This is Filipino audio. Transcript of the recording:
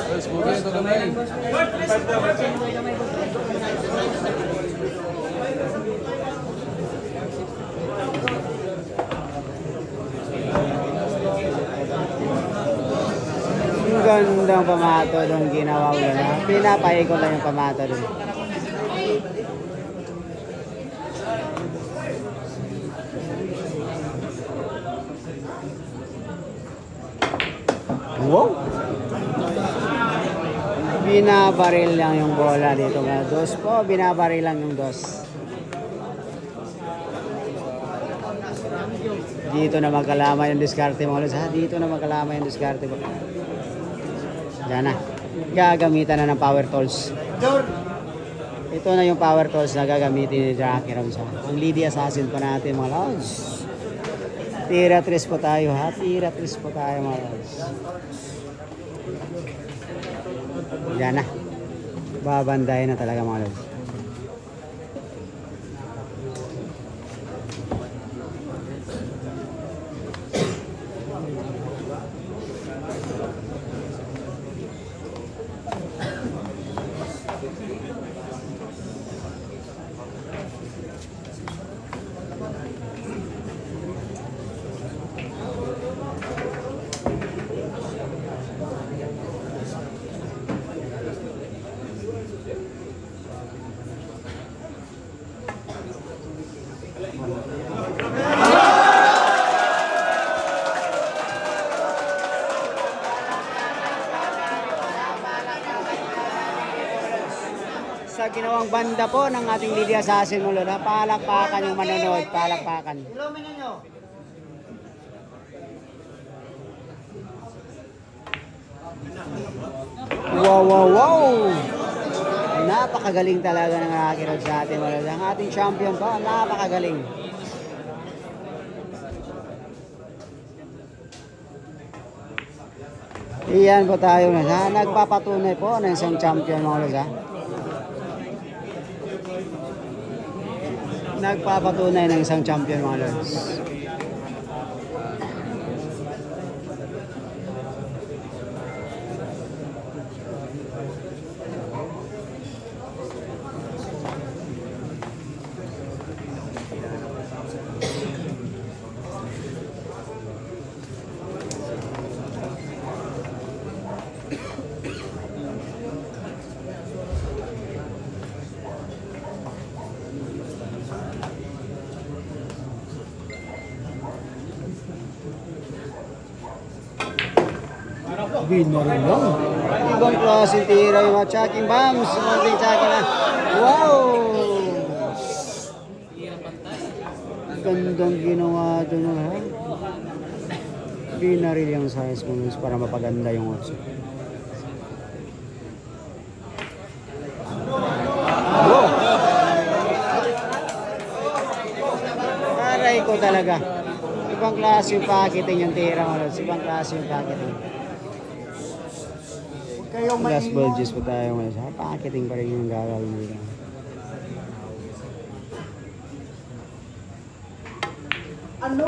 Terus bugi ito kamay. Ang gandang pamato doon ginawa ko na. Pinapaikot lang yung pamato doon. Wow! Binabaril lang yung bola dito mga dos po. Binabaril lang yung dos. Dito na magkalama yung diskarte mga lods ha. Dito na magkalama yung diskarte po. Diyan na. Gagamitan na ng power tools. Ito na yung power tools na gagamitin ni Jackie Ramsa. Ang Lady Assassin pa natin mga lods. Tira 3 po tayo ha. Tira 3 po tayo mga lods. Diyan na. Babandayin na talaga mga lods. Sa ginawang banda po ng ating Lady Assassin mo na palakpakan yung manonood, palakpakan. Wow, wow, wow! Napakagaling talaga ng nakakirod sa atin. Ang ating champion po, napakagaling. Iyan po tayo na. Nagpapatunay po ng isang champion mga lods ha. Nagpapatunay ng isang champion mga lods. Binarin lang. Ibang klaseng tira yung mga checking bombs. Mga checking na. Wow! Gandang ginawa doon ha. Binaril yung size mo para mapaganda yung otso. Wow! Aray ko talaga. Ibang klase yung packaging yung tira mo. Ibang klase yung packaging. Last bulges po tayo ngayon. Packaging pa rin yung gagawin nila. Ano?